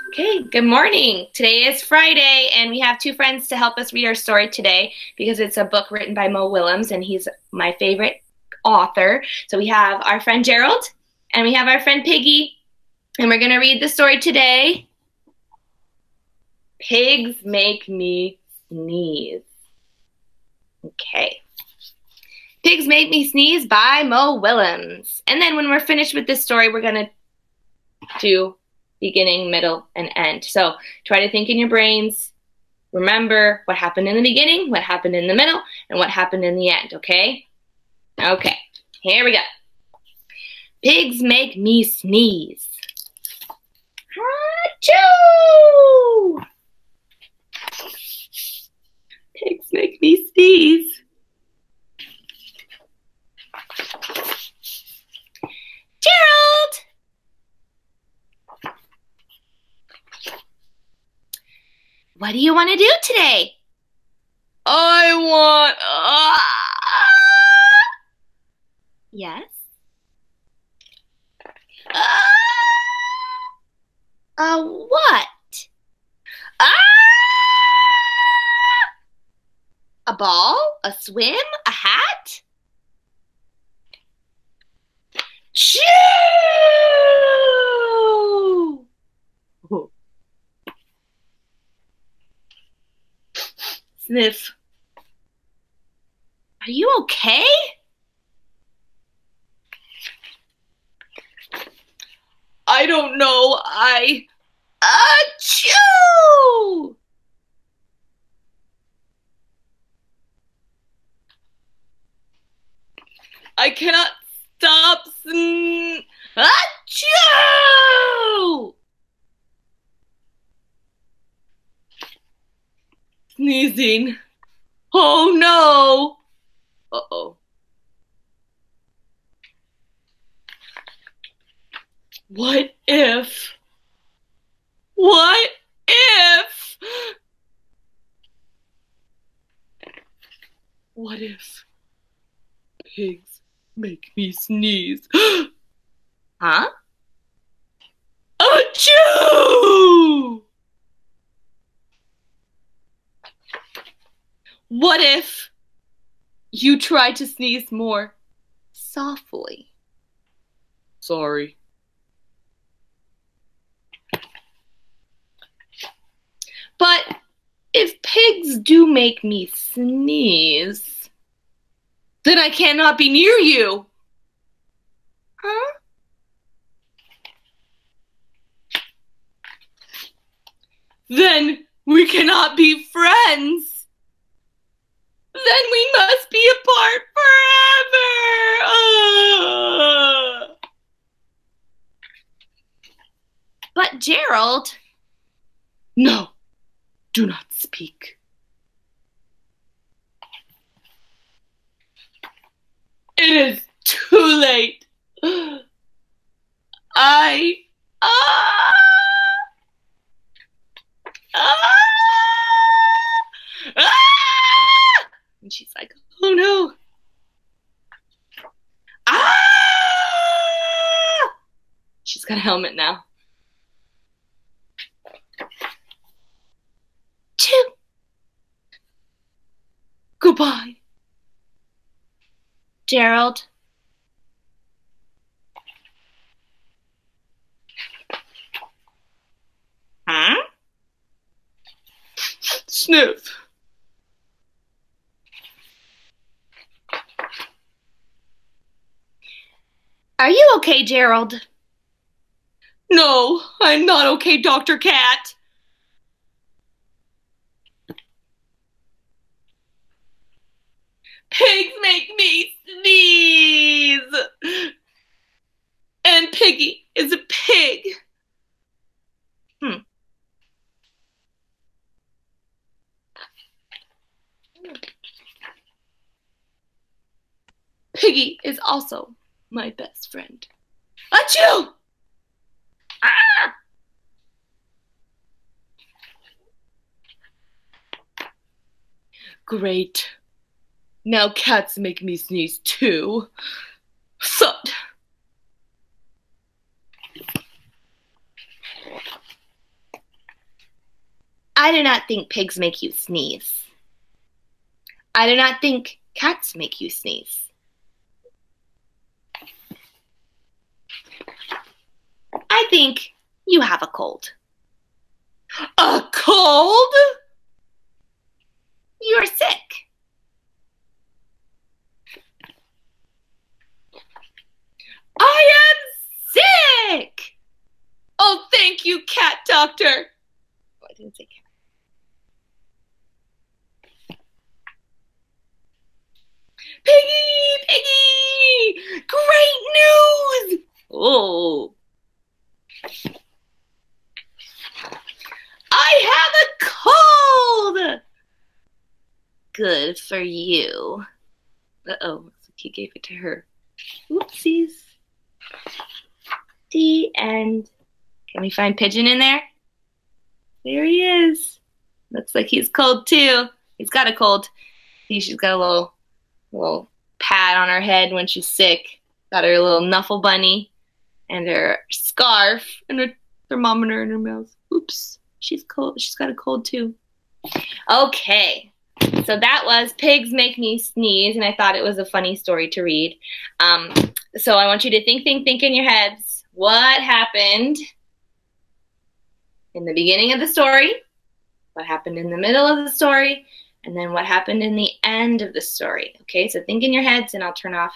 Okay, good morning. Today is Friday, and we have two friends to help us read our story today because it's a book written by Willems, and he's my favorite author. So we have our friend Gerald, and we have our friend Piggy, and we're going to read the story today. Pigs Make Me Sneeze. Okay. Pigs Make Me Sneeze by Willems. And then when we're finished with this story, we're going to do beginning, middle, and end. So try to think in your brains. Remember what happened in the beginning, what happened in the middle, and what happened in the end, okay? Okay, here we go. Pigs make me sneeze. Achoo! Pigs make me sneeze. Gerald! What do you want to do today? I want... Yes? What? A ball? A swim? A hat? Choo! Sniff. Are you okay? I don't know. Achoo! I cannot stop Achoo! Sneezing. Oh no! Uh-oh. What if? What if? What if pigs make me sneeze? Huh? Achoo! What if you try to sneeze more softly? Sorry. But if pigs do make me sneeze, then I cannot be near you. Huh? Then we cannot be friends. Then we must be apart forever. But Gerald, no, do not speak. It is too late. And she's like, oh no. She's got a helmet now. Goodbye. Gerald. Huh? Sniff. Are you okay, Gerald? No, I'm not okay, Dr. Cat. Pigs make me sneeze. And Piggy is a pig. Piggy is also my best friend. Achoo! Ah! Great. Now cats make me sneeze too. Thud. I do not think pigs make you sneeze. I do not think cats make you sneeze. I think you have a cold. A cold? You're sick. I am sick. Oh, thank you, cat doctor. Oh, I didn't say cat. Piggy, Piggy, great news. Oh. I have a cold. Good for you. Uh-oh, looks like he gave it to her. Oopsies. The end. Can we find Pigeon in there? There he is. Looks like he's cold too. He's got a cold. See, she's got a little pad on her head when she's sick. Got her little Nuffle bunny and her scarf and her thermometer in her mouth. Oops, she's cold. She's got a cold too. Okay, so that was Pigs Make Me Sneeze, and I thought it was a funny story to read. So I want you to think in your heads. What happened in the beginning of the story? What happened in the middle of the story? And then what happened in the end of the story? Okay, so think in your heads, and I'll turn off